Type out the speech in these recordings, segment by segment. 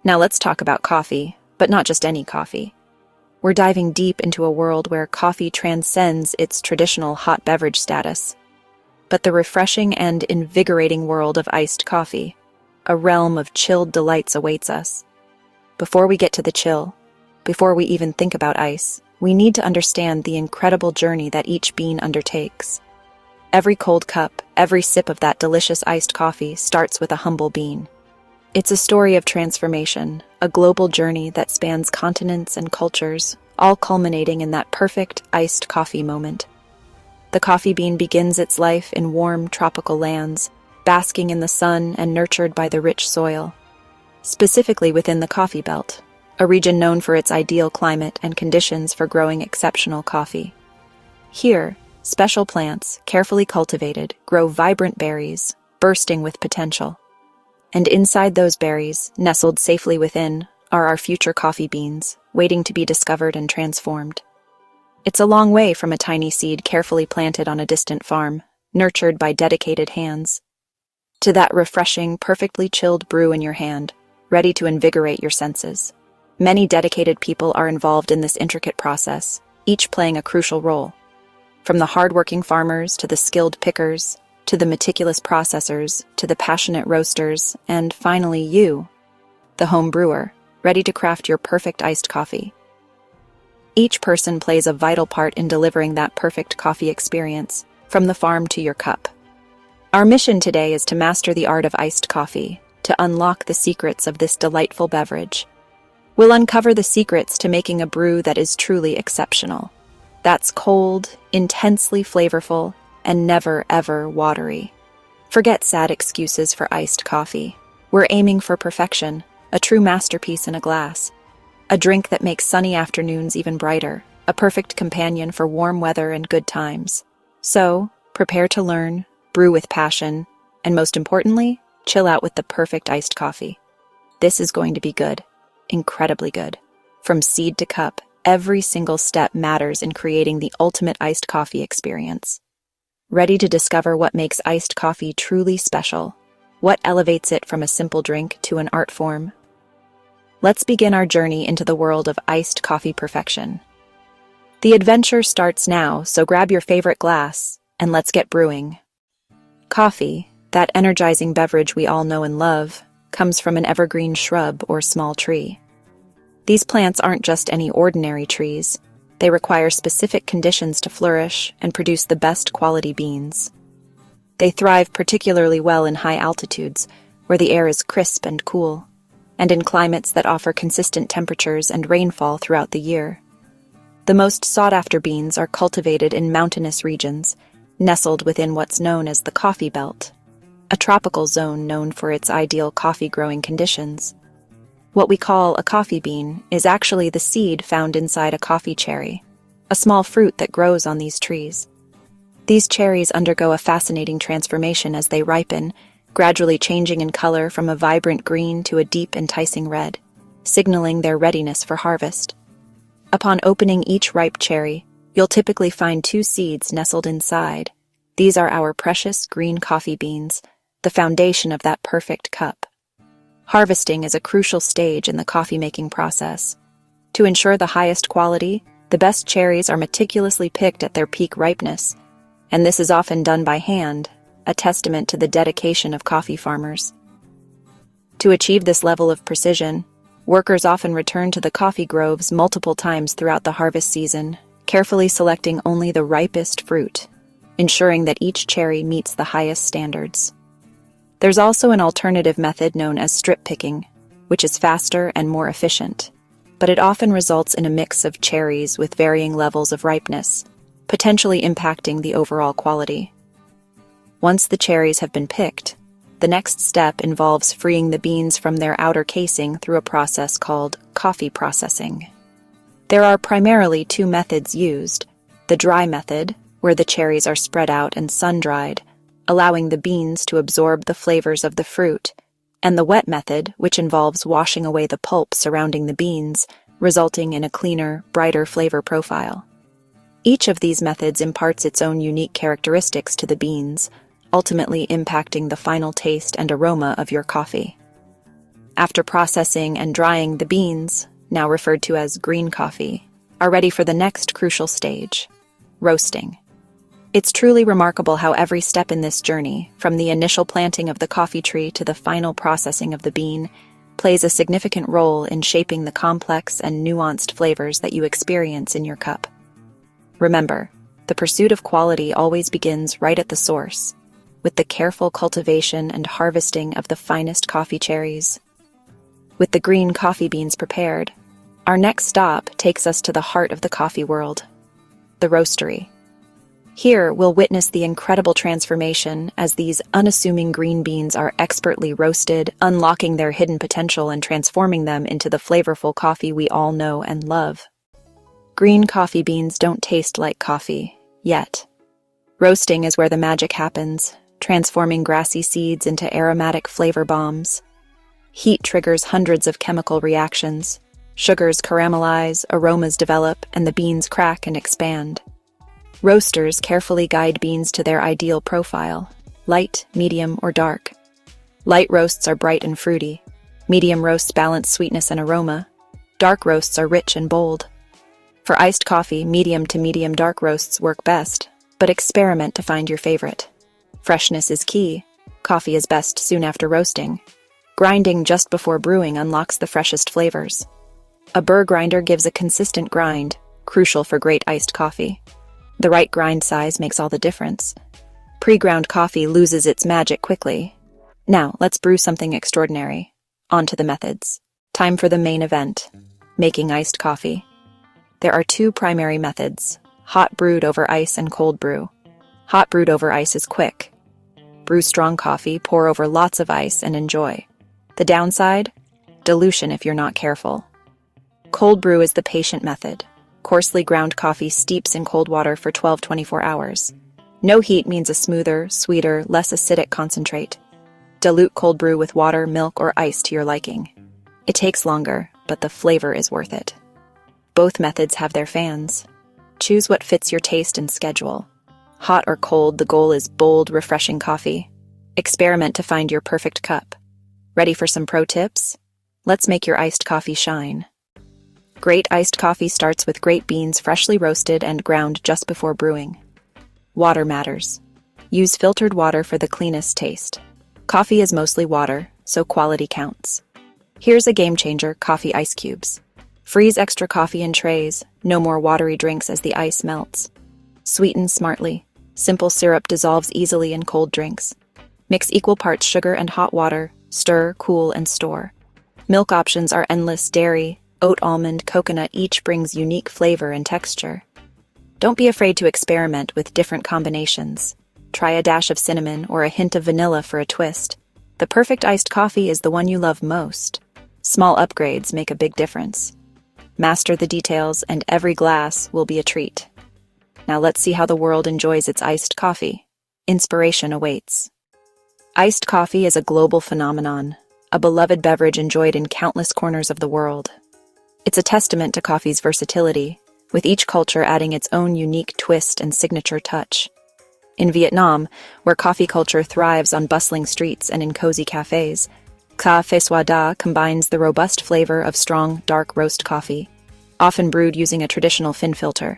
Now let's talk about coffee, but not just any coffee. We're diving deep into a world where coffee transcends its traditional hot beverage status. But the refreshing and invigorating world of iced coffee, a realm of chilled delights awaits us. Before we get to the chill, before we even think about ice, we need to understand the incredible journey that each bean undertakes. Every cold cup, every sip of that delicious iced coffee starts with a humble bean. It's a story of transformation, a global journey that spans continents and cultures, all culminating in that perfect iced coffee moment. The coffee bean begins its life in warm tropical lands, basking in the sun and nurtured by the rich soil. Specifically within the coffee belt, a region known for its ideal climate and conditions for growing exceptional coffee. Here, special plants, carefully cultivated, grow vibrant berries, bursting with potential. And inside those berries, nestled safely within, are our future coffee beans, waiting to be discovered and transformed. It's a long way from a tiny seed carefully planted on a distant farm, nurtured by dedicated hands, to that refreshing, perfectly chilled brew in your hand, ready to invigorate your senses. Many dedicated people are involved in this intricate process, each playing a crucial role. From the hardworking farmers to the skilled pickers, to the meticulous processors, to the passionate roasters, and finally you, the home brewer, ready to craft your perfect iced coffee. Each person plays a vital part in delivering that perfect coffee experience, from the farm to your cup. Our mission today is to master the art of iced coffee, to unlock the secrets of this delightful beverage. We'll uncover the secrets to making a brew that is truly exceptional. That's cold, intensely flavorful, and never, ever watery. Forget sad excuses for iced coffee. We're aiming for perfection, a true masterpiece in a glass. A drink that makes sunny afternoons even brighter, a perfect companion for warm weather and good times. So, prepare to learn, brew with passion, and most importantly, chill out with the perfect iced coffee. This is going to be good, incredibly good. From seed to cup, every single step matters in creating the ultimate iced coffee experience. Ready to discover what makes iced coffee truly special? What elevates it from a simple drink to an art form? Let's begin our journey into the world of iced coffee perfection. The adventure starts now, so grab your favorite glass, and let's get brewing. Coffee, that energizing beverage we all know and love, comes from an evergreen shrub or small tree. These plants aren't just any ordinary trees. They require specific conditions to flourish and produce the best quality beans. They thrive particularly well in high altitudes, where the air is crisp and cool, and in climates that offer consistent temperatures and rainfall throughout the year. The most sought-after beans are cultivated in mountainous regions, nestled within what's known as the coffee belt, a tropical zone known for its ideal coffee-growing conditions. What we call a coffee bean is actually the seed found inside a coffee cherry, a small fruit that grows on these trees. These cherries undergo a fascinating transformation as they ripen, gradually changing in color from a vibrant green to a deep, enticing red, signaling their readiness for harvest. Upon opening each ripe cherry, you'll typically find 2 seeds nestled inside. These are our precious green coffee beans, the foundation of that perfect cup. Harvesting is a crucial stage in the coffee-making process. To ensure the highest quality, the best cherries are meticulously picked at their peak ripeness, and this is often done by hand, a testament to the dedication of coffee farmers. To achieve this level of precision, workers often return to the coffee groves multiple times throughout the harvest season, carefully selecting only the ripest fruit, ensuring that each cherry meets the highest standards. There's also an alternative method known as strip picking, which is faster and more efficient, but it often results in a mix of cherries with varying levels of ripeness, potentially impacting the overall quality. Once the cherries have been picked, the next step involves freeing the beans from their outer casing through a process called coffee processing. There are primarily 2 methods used: the dry method, where the cherries are spread out and sun-dried, allowing the beans to absorb the flavors of the fruit, and the wet method, which involves washing away the pulp surrounding the beans, resulting in a cleaner, brighter flavor profile. Each of these methods imparts its own unique characteristics to the beans, ultimately impacting the final taste and aroma of your coffee. After processing and drying, the beans, now referred to as green coffee, are ready for the next crucial stage, roasting. It's truly remarkable how every step in this journey, from the initial planting of the coffee tree to the final processing of the bean, plays a significant role in shaping the complex and nuanced flavors that you experience in your cup. Remember, the pursuit of quality always begins right at the source, with the careful cultivation and harvesting of the finest coffee cherries. With the green coffee beans prepared, our next stop takes us to the heart of the coffee world, the roastery. Here, we'll witness the incredible transformation as these unassuming green beans are expertly roasted, unlocking their hidden potential and transforming them into the flavorful coffee we all know and love. Green coffee beans don't taste like coffee, yet. Roasting is where the magic happens, transforming grassy seeds into aromatic flavor bombs. Heat triggers hundreds of chemical reactions. Sugars caramelize, aromas develop, and the beans crack and expand. Roasters carefully guide beans to their ideal profile, light, medium, or dark. Light roasts are bright and fruity. Medium roasts balance sweetness and aroma. Dark roasts are rich and bold. For iced coffee, medium to medium dark roasts work best, but experiment to find your favorite. Freshness is key. Coffee is best soon after roasting. Grinding just before brewing unlocks the freshest flavors. A burr grinder gives a consistent grind, crucial for great iced coffee. The right grind size makes all the difference. Pre-ground coffee loses its magic quickly. Now, let's brew something extraordinary. On to the methods. Time for the main event, making iced coffee. There are two primary methods, hot brewed over ice and cold brew. Hot brewed over ice is quick. Brew strong coffee, pour over lots of ice, and enjoy. The downside? Dilution if you're not careful. Cold brew is the patient method. Coarsely ground coffee steeps in cold water for 12-24 hours. No heat means a smoother, sweeter, less acidic concentrate. Dilute cold brew with water, milk, or ice to your liking. It takes longer, but the flavor is worth it. Both methods have their fans. Choose what fits your taste and schedule. Hot or cold, the goal is bold, refreshing coffee. Experiment to find your perfect cup. Ready for some pro tips? Let's make your iced coffee shine. Great iced coffee starts with great beans freshly roasted and ground just before brewing. Water matters. Use filtered water for the cleanest taste. Coffee is mostly water, so quality counts. Here's a game changer, coffee ice cubes. Freeze extra coffee in trays, no more watery drinks as the ice melts. Sweeten smartly. Simple syrup dissolves easily in cold drinks. Mix equal parts sugar and hot water, stir, cool, and store. Milk options are endless. Dairy, oat, almond, coconut each brings unique flavor and texture. Don't be afraid to experiment with different combinations. Try a dash of cinnamon or a hint of vanilla for a twist. The perfect iced coffee is the one you love most. Small upgrades make a big difference. Master the details and every glass will be a treat. Now let's see how the world enjoys its iced coffee. Inspiration awaits. Iced coffee is a global phenomenon, a beloved beverage enjoyed in countless corners of the world. It's a testament to coffee's versatility, with each culture adding its own unique twist and signature touch. In Vietnam, where coffee culture thrives on bustling streets and in cozy cafes, carafe soda combines the robust flavor of strong, dark roast coffee, often brewed using a traditional fin filter,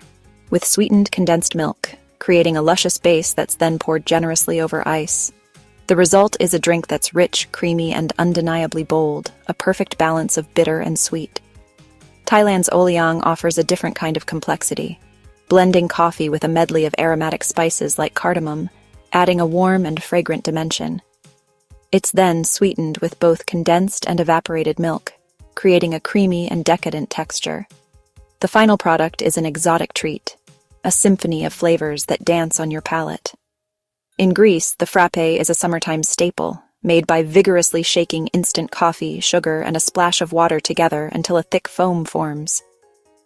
with sweetened condensed milk, creating a luscious base that's then poured generously over ice. The result is a drink that's rich, creamy, and undeniably bold, a perfect balance of bitter and sweet. Thailand's Oliang offers a different kind of complexity, blending coffee with a medley of aromatic spices like cardamom, adding a warm and fragrant dimension. It's then sweetened with both condensed and evaporated milk, creating a creamy and decadent texture. The final product is an exotic treat, a symphony of flavors that dance on your palate. In Greece, the frappe is a summertime staple, made by vigorously shaking instant coffee, sugar, and a splash of water together until a thick foam forms.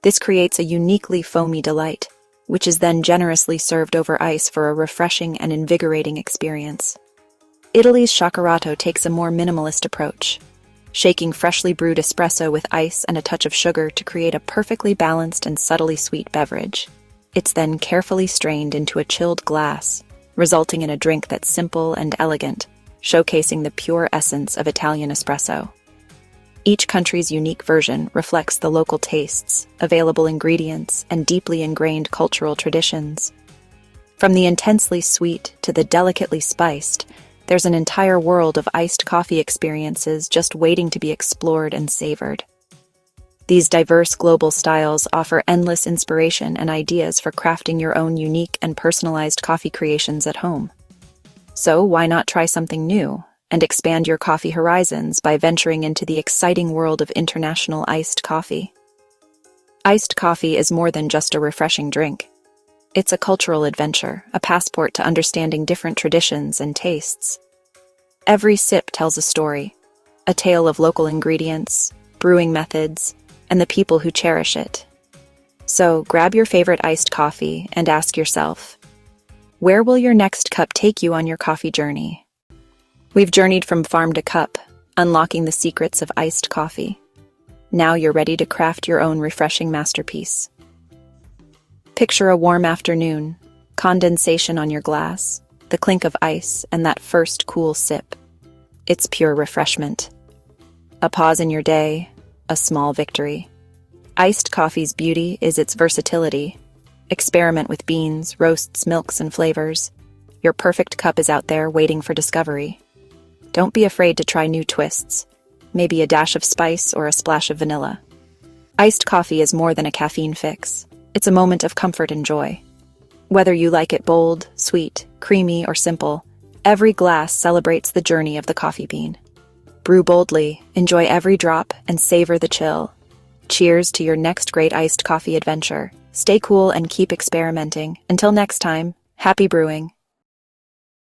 This creates a uniquely foamy delight, which is then generously served over ice for a refreshing and invigorating experience. Italy's Sciacquerato takes a more minimalist approach, shaking freshly brewed espresso with ice and a touch of sugar to create a perfectly balanced and subtly sweet beverage. It's then carefully strained into a chilled glass, resulting in a drink that's simple and elegant, showcasing the pure essence of Italian espresso. Each country's unique version reflects the local tastes, available ingredients, and deeply ingrained cultural traditions. From the intensely sweet to the delicately spiced, there's an entire world of iced coffee experiences just waiting to be explored and savored. These diverse global styles offer endless inspiration and ideas for crafting your own unique and personalized coffee creations at home. So why not try something new and expand your coffee horizons by venturing into the exciting world of international iced coffee? Iced coffee is more than just a refreshing drink. It's a cultural adventure, a passport to understanding different traditions and tastes. Every sip tells a story, a tale of local ingredients, brewing methods, and the people who cherish it. So grab your favorite iced coffee and ask yourself, where will your next cup take you on your coffee journey? We've journeyed from farm to cup, unlocking the secrets of iced coffee. Now you're ready to craft your own refreshing masterpiece. Picture a warm afternoon, condensation on your glass, the clink of ice, and that first cool sip. It's pure refreshment. A pause in your day, a small victory. Iced coffee's beauty is its versatility. Experiment with beans, roasts, milks, and flavors. Your perfect cup is out there waiting for discovery. Don't be afraid to try new twists, maybe a dash of spice or a splash of vanilla. Iced coffee is more than a caffeine fix. It's a moment of comfort and joy. Whether you like it bold, sweet, creamy, or simple, every glass celebrates the journey of the coffee bean. Brew boldly, enjoy every drop, and savor the chill. Cheers to your next great iced coffee adventure. Stay cool and keep experimenting. Until next time, happy brewing.